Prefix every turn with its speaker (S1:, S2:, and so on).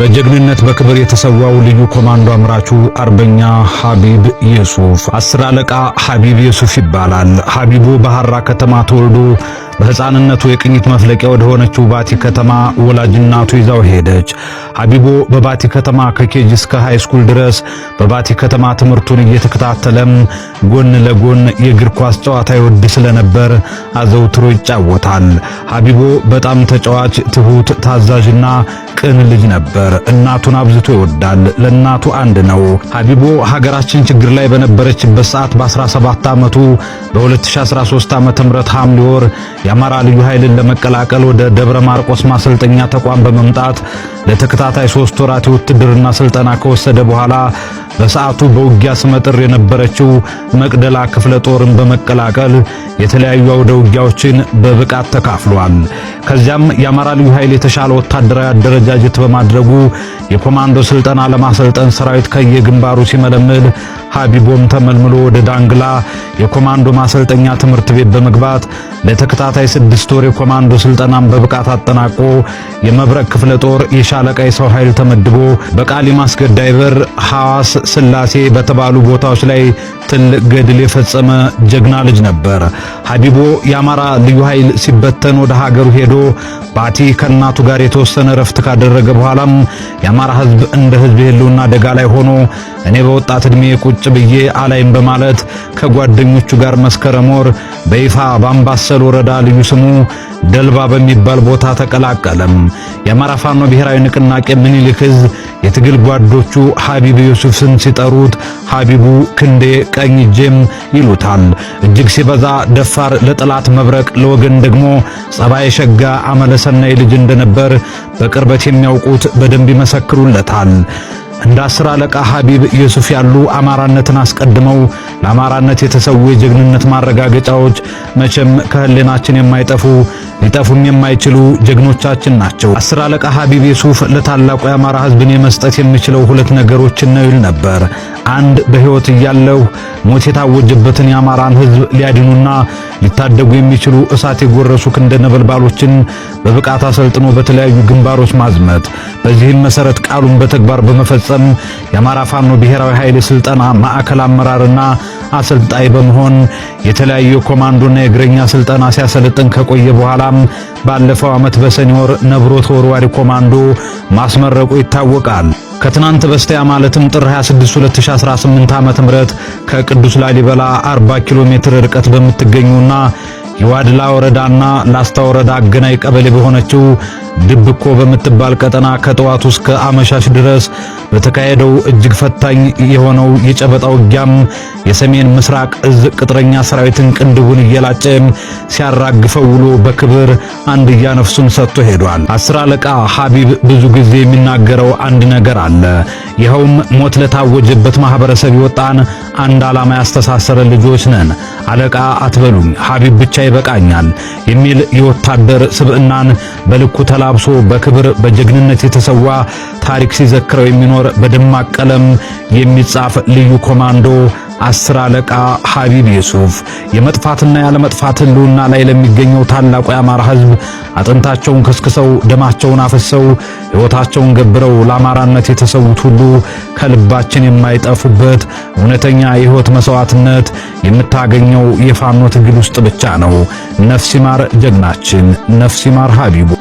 S1: በጀግንነት በክብር የተሰዋው ልዩ ኮማንዶ አምራቹ አርበኛ ሐቢብ ዩሱፍ 10 አለቃ ሐቢብ ዩሱፍ ይባላል። ሐቢቡ በሐራ ከተማ ተወልዶ በሕፃንነቱ የቅኝት መፍለቂያ ወደ ሆነችው ባቲ ከተማ ወላጅ እናቱ ይዛው ሄደች። ሐቢቡ በባቲ ከተማ ከኬጂ እስከ ሃይ ስኩል ድረስ በባቲ ከተማ ትምህርቱን እየተከታተለም ጎን ለጎን የእግር ኳስ ጨዋታ ይወድ ስለነበር አዘውትሮ ይጫወታል። ሐቢቡ በጣም ተጫዋች፣ ትሁት፣ ታዛዥና ቅን ልጅ ነበር። እናቱን አብዝቶ ይወዳል። ለእናቱ አንድ ነው። ሐቢቡ ሀገራችን ችግር ላይ በነበረችበት ሰዓት በ17 ዓመቱ በ2013 ዓ.ም ሐምሌ ወር የአማራ ልዩ ኃይልን ለመቀላቀል ወደ ደብረ ማርቆስ ማሰልጠኛ ተቋም በመምጣት ለተከታታይ 3 ወራት የውትድርና ስልጠና ከወሰደ በኋላ በሰዓቱ በውጊያ ስመጥር የነበረችው መቅደላ ክፍለ ጦርን በመቀላቀል የተለያዩ አውደ ውጊያዎችን በብቃት ተካፍሏል። ከዚያም የአማራ ልዩ ኃይል የተሻለ ወታደራዊ አደረጃጀት በማድረጉ የኮማንዶ ስልጠና ለማሰልጠን ሰራዊት ከየግንባሩ ሲመለምል ሐቢቦም ተመልምሎ ወደ ዳንግላ የኮማንዶ ማሰልጠኛ ትምህርት ቤት በመግባት ለተከታታይ 6 ወር የኮማንዶ ስልጠናን በብቃት አጠናቆ የመብረቅ ክፍለ ጦር የሻለቃ የሰው ኃይል ተመድቦ በቃሊማ አስገዳይ በር፣ ሐዋስ፣ ስላሴ በተባሉ ቦታዎች ላይ ትልቅ ገድል የፈጸመ ጀግና ልጅ ነበር። ሐቢቦ የአማራ ልዩ ኃይል ሲበተን ወደ ሀገሩ ሄዶ ባቲ ከእናቱ ጋር የተወሰነ ረፍት ካደረገ በኋላም የአማራ ሕዝብ እንደ ሕዝብ የህልውና አደጋ ላይ ሆኖ እኔ በወጣት ዕድሜ ቁጭ ብዬ አላይም በማለት ከጓደኞቹ ጋር መስከረም ወር በይፋ በአምባሰል ወረዳ ልዩ ስሙ ደልባ በሚባል ቦታ ተቀላቀለም። የአማራ ፋኖ ብሔራዊ ንቅናቄ ምኒልክ ዕዝ የትግል ጓዶቹ ሐቢብ ዩሱፍን ሲጠሩት ሐቢቡ ክንዴ ቀኝ እጄም ይሉታል። እጅግ ሲበዛ ደፋር፣ ለጠላት መብረቅ፣ ለወገን ደግሞ ጸባይ ሸጋ አመለሰናይ ልጅ እንደነበር በቅርበት የሚያውቁት በደንብ ይመሰክሩለታል። እንደ 10 አለቃ ሐቢብ ዩሱፍ ያሉ አማራነትን አስቀድመው ለአማራነት የተሰዉ የጀግንነት ማረጋገጫዎች መቼም ከህሊናችን የማይጠፉ ሊጠፉም የማይችሉ ጀግኖቻችን ናቸው። 10 አለቃ ሐቢብ ዩሱፍ ለታላቁ የአማራ ሕዝብን የመስጠት የሚችለው 2 ነገሮችን ነው ይል ነበር። 1 በሕይወት እያለሁ ሞት የታወጀበትን የአማራን ሕዝብ ሊያድኑና ሊታደጉ የሚችሉ እሳት የጎረሱ ክንደ ነበልባሎችን በብቃት አሰልጥኖ በተለያዩ ግንባሮች ማዝመት። በዚህም መሰረት ቃሉን በተግባር በመፈጸም የአማራ ፋኖ ብሔራዊ ኃይል ስልጠና ማዕከል አመራርና አሰልጣኝ በመሆን የተለያዩ የኮማንዶና የእግረኛ ስልጠና ሲያሰለጥን ከቆየ በኋላም ባለፈው ዓመት በሰኔ ወር ነብሮ ተወርዋሪ ኮማንዶ ማስመረቁ ይታወቃል። ከትናንት በስቲያ ማለትም ጥር 26 2018 ዓ.ም ከቅዱስ ላሊበላ 40 ኪሎ ሜትር ርቀት በምትገኙና የዋድላ ወረዳና ላስታ ወረዳ አገናይ ቀበሌ በሆነችው ድብኮ በምትባል ቀጠና ከጠዋቱ እስከ አመሻሽ ድረስ በተካሄደው እጅግ ፈታኝ የሆነው የጨበጣ ውጊያም የሰሜን ምስራቅ ዕዝ ቅጥረኛ ሰራዊትን ቅንድቡን እየላጨ ሲያራግፈው ውሎ በክብር አንድያ ነፍሱን ሰጥቶ ሄዷል። 10 አለቃ ሐቢብ ብዙ ጊዜ የሚናገረው አንድ ነገር አለ። ይኸውም ሞት ለታወጀበት ማህበረሰብ ይወጣን አንድ ዓላማ ያስተሳሰረ ልጆች ነን፣ አለቃ አትበሉኝ፣ ሐቢብ ብቻ ይበቃኛል የሚል የወታደር ስብዕናን በልኩ ተላብሶ በክብር በጀግንነት የተሰዋ ታሪክ ሲዘክረው የሚኖር በደማቅ ቀለም የሚጻፍ ልዩ ኮማንዶ 10 አለቃ ሐቢብ ዩሱፍ የመጥፋትና ያለ መጥፋት ህልውና ላይ ለሚገኘው ታላቁ የአማራ ሕዝብ አጥንታቸውን ከስክሰው ደማቸውን አፈሰው ሕይወታቸውን ገብረው ለአማራነት የተሰዉት ሁሉ ከልባችን የማይጠፉበት እውነተኛ የሕይወት መስዋዕትነት የምታገኘው የፋኖ ትግል ውስጥ ብቻ ነው። ነፍስ ይማር ጀግናችን፣ ነፍስ ይማር ሐቢቡ።